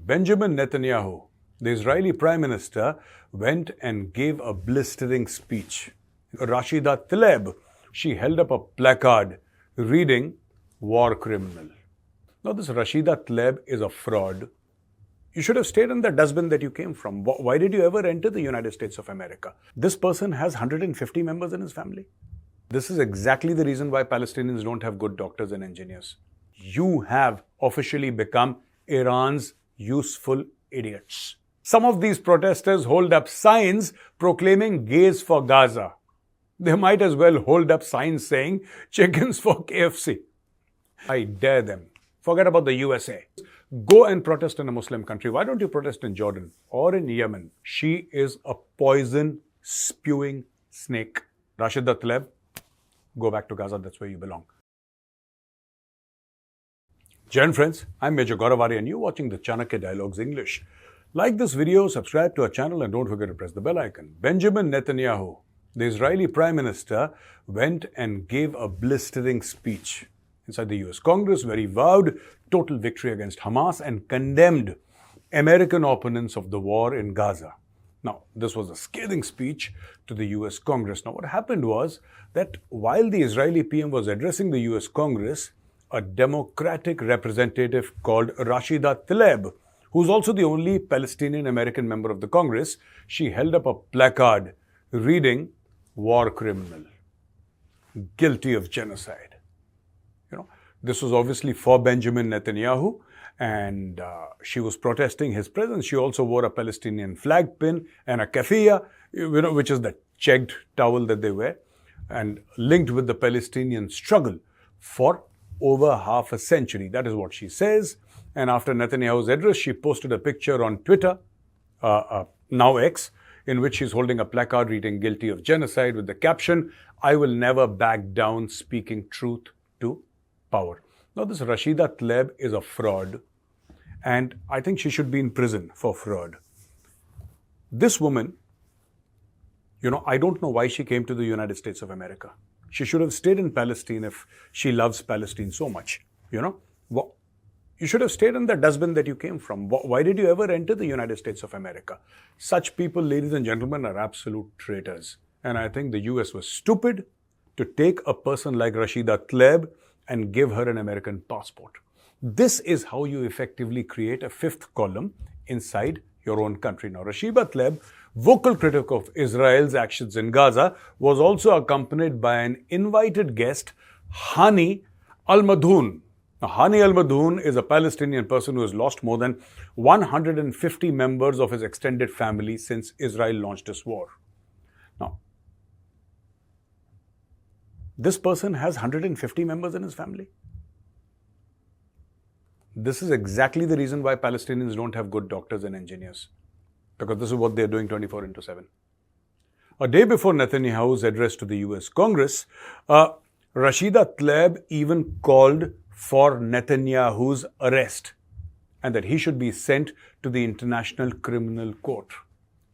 Benjamin Netanyahu, the Israeli Prime Minister, went and gave a blistering speech. Rashida Tlaib, she held up a placard reading, "War criminal." Now this Rashida Tlaib is a fraud. You should have stayed in the dustbin that you came from. Why did you ever enter the United States of America? This person has 150 members in his family. This is exactly the reason why Palestinians don't have good doctors and engineers. You have officially become Iran's useful idiots. Some of these protesters hold up signs proclaiming gays for Gaza. They might as well hold up signs saying chickens for KFC. I dare them. Forget about the USA. Go and protest in a Muslim country. Why don't you protest in Jordan or in Yemen? She is a poison spewing snake. Rashida Tlaib, go back to Gaza. That's where you belong. Jen friends, I'm Major Gaurav Arya and you're watching the Chanakya Dialogues English. Like this video, subscribe to our channel and don't forget to press the bell icon. Benjamin Netanyahu, the Israeli Prime Minister, went and gave a blistering speech inside the US Congress where he vowed total victory against Hamas and condemned American opponents of the war in Gaza. Now, this was a scathing speech to the US Congress. Now, what happened was that while the Israeli PM was addressing the US Congress, a Democratic representative called Rashida Tlaib, who's also the only Palestinian American member of the Congress, she held up a placard reading, "War criminal, guilty of genocide." This was obviously for Benjamin Netanyahu, and she was protesting his presence. She also wore a Palestinian flag pin and a keffiyeh, which is the checked towel that they wear, and linked with the Palestinian struggle for over half a century. That is what she says. And after Netanyahu's address, she posted a picture on Twitter, now X, in which she's holding a placard reading "Guilty of genocide" with the caption, "I will never back down, speaking truth to power." Now, this Rashida Tlaib is a fraud, and I think she should be in prison for fraud. This woman, I don't know why she came to the United States of America. She should have stayed in Palestine if she loves Palestine so much. You should have stayed in the dustbin that you came from. Why did you ever enter the United States of America? Such people, ladies and gentlemen, are absolute traitors. And I think the US was stupid to take a person like Rashida Tlaib and give her an American passport. This is how you effectively create a fifth column inside your own country. Now, Rashida Tlaib, vocal critic of Israel's actions in Gaza, was also accompanied by an invited guest, Hani al-Madhoun. Now, Hani al-Madhoun is a Palestinian person who has lost more than 150 members of his extended family since Israel launched this war. Now, this person has 150 members in his family. This is exactly the reason why Palestinians don't have good doctors and engineers, because this is what they're doing 24/7. A day before Netanyahu's address to the US Congress, Rashida Tlaib even called for Netanyahu's arrest and that he should be sent to the International Criminal Court.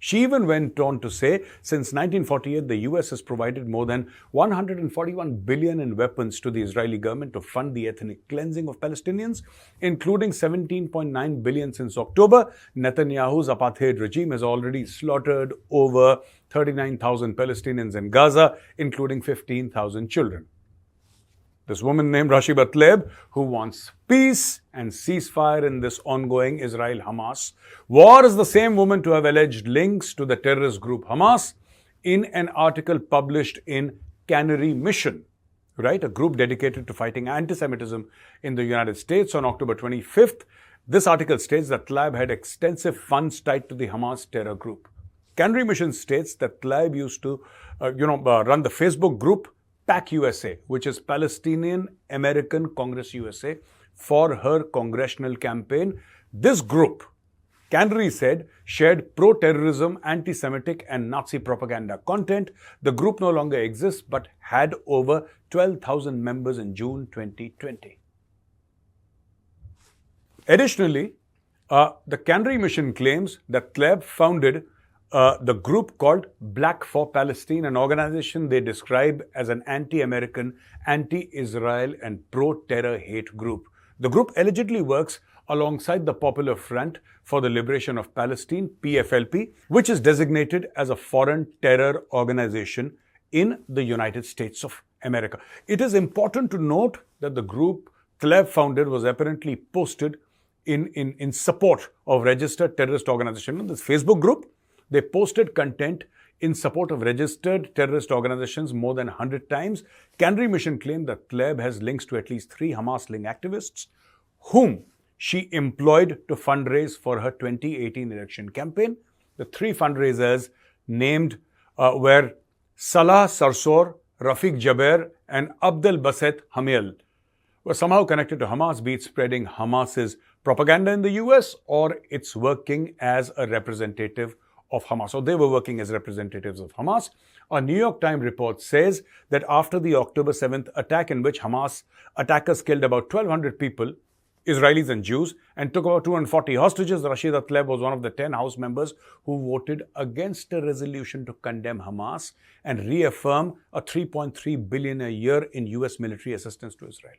She even went on to say, since 1948, the US has provided more than $141 billion in weapons to the Israeli government to fund the ethnic cleansing of Palestinians, including $17.9 billion since October. Netanyahu's apartheid regime has already slaughtered over 39,000 Palestinians in Gaza, including 15,000 children. This woman named Rashida Tlaib, who wants peace and ceasefire in this ongoing Israel-Hamas war, is the same woman to have alleged links to the terrorist group Hamas in an article published in Canary Mission, a group dedicated to fighting anti-Semitism in the United States. On October 25th, this article states that Tlaib had extensive funds tied to the Hamas terror group. Canary Mission states that Tlaib used to run the Facebook group PAC USA, which is Palestinian American Congress USA, for her congressional campaign. This group, Canary said, shared pro-terrorism, anti-Semitic and Nazi propaganda content. The group no longer exists but had over 12,000 members in June 2020. Additionally, the Canary Mission claims that Tlaib founded the group called Black for Palestine, an organization they describe as an anti-American, anti-Israel and pro-terror hate group. The group allegedly works alongside the Popular Front for the Liberation of Palestine, PFLP, which is designated as a foreign terror organization in the United States of America. It is important to note that the group Tlaib founded was apparently posted in support of registered terrorist organization. In this Facebook group, they posted content in support of registered terrorist organizations more than 100 times. Canary mission claimed that Tlaib has links to at least 3 Hamas-linked activists whom she employed to fundraise for her 2018 election campaign. The 3 fundraisers named were Salah Sarsour, Rafiq Jaber and Abdel Baset Hamiel were somehow connected to Hamas, be it spreading Hamas's propaganda in the US or it's working as a representative of Hamas, or they were working as representatives of Hamas. A New York Times report says that after the October 7th attack, in which Hamas attackers killed about 1,200 people, Israelis and Jews, and took about 240 hostages, Rashida Tlaib was one of the 10 House members who voted against a resolution to condemn Hamas and reaffirm a $3.3 billion a year in US military assistance to Israel.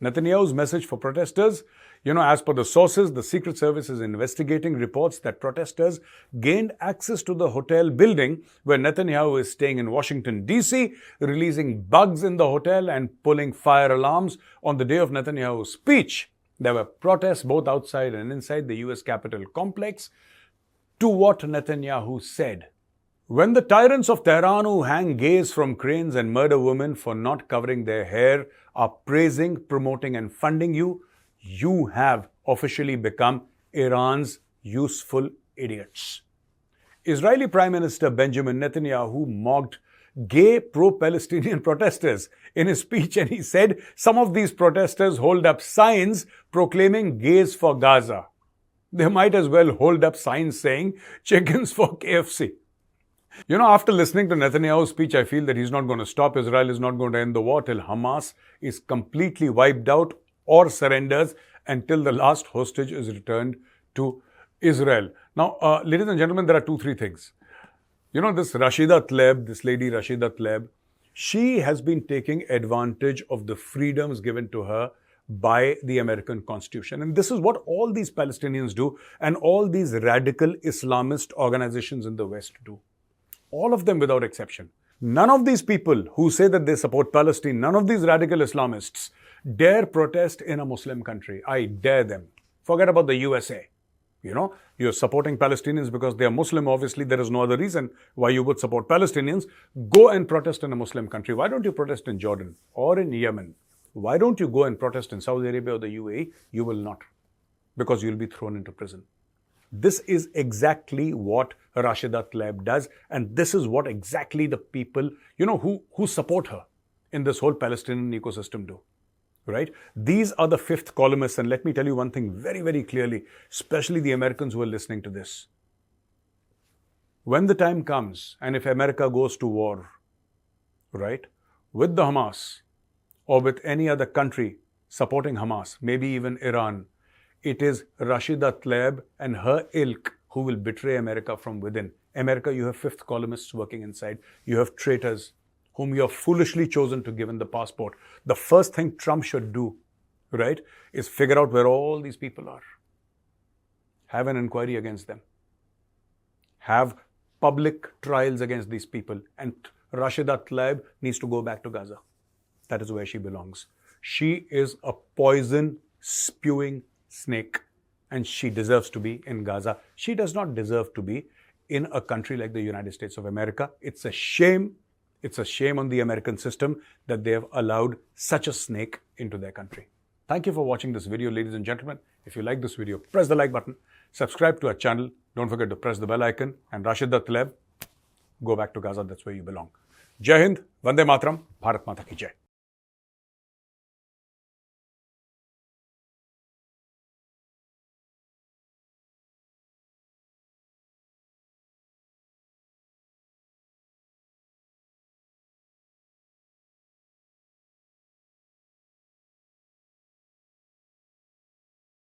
Netanyahu's message for protesters, as per the sources, the Secret Service is investigating reports that protesters gained access to the hotel building where Netanyahu is staying in Washington, D.C., releasing bugs in the hotel and pulling fire alarms. On the day of Netanyahu's speech, there were protests both outside and inside the U.S. Capitol complex. To what Netanyahu said: "When the tyrants of Tehran who hang gays from cranes and murder women for not covering their hair are praising, promoting and funding you, you have officially become Iran's useful idiots." Israeli Prime Minister Benjamin Netanyahu mocked gay pro-Palestinian protesters in his speech, and he said some of these protesters hold up signs proclaiming gays for Gaza. They might as well hold up signs saying chickens for KFC. After listening to Netanyahu's speech, I feel that he's not going to stop. Israel is not going to end the war till Hamas is completely wiped out or surrenders, until the last hostage is returned to Israel. Now, ladies and gentlemen, there are 2-3 things. This Rashida Tlaib, this lady Rashida Tlaib, she has been taking advantage of the freedoms given to her by the American Constitution. And this is what all these Palestinians do and all these radical Islamist organizations in the West do. All of them without exception. None of these people who say that they support Palestine, none of these radical Islamists dare protest in a Muslim country. I dare them. Forget about the USA. You're supporting Palestinians because they are Muslim. Obviously, there is no other reason why you would support Palestinians. Go and protest in a Muslim country. Why don't you protest in Jordan or in Yemen? Why don't you go and protest in Saudi Arabia or the UAE? You will not, because you'll be thrown into prison. This is exactly what Rashida Tlaib does, and this is what exactly the people, who support her in this whole Palestinian ecosystem do. Right? These are the fifth columnists, and let me tell you one thing very, very clearly, especially the Americans who are listening to this. When the time comes, and if America goes to war, right, with the Hamas or with any other country supporting Hamas, maybe even Iran, it is Rashida Tlaib and her ilk who will betray America from within. America, you have fifth columnists working inside. You have traitors whom you have foolishly chosen to give in the passport. The first thing Trump should do, right, is figure out where all these people are. Have an inquiry against them. Have public trials against these people. And Rashida Tlaib needs to go back to Gaza. That is where she belongs. She is a poison spewing snake, and she deserves to be in Gaza. She does not deserve to be in a country like the United States of America. It's a shame. It's a shame on the American system that they have allowed such a snake into their country. Thank you for watching this video, ladies and gentlemen. If you like this video, press the like button, subscribe to our channel. Don't forget to press the bell icon. And Rashida Tlaib, go back to Gaza. That's where you belong. Jai Hind, Vande Mataram, Bharat Mata Ki Jai.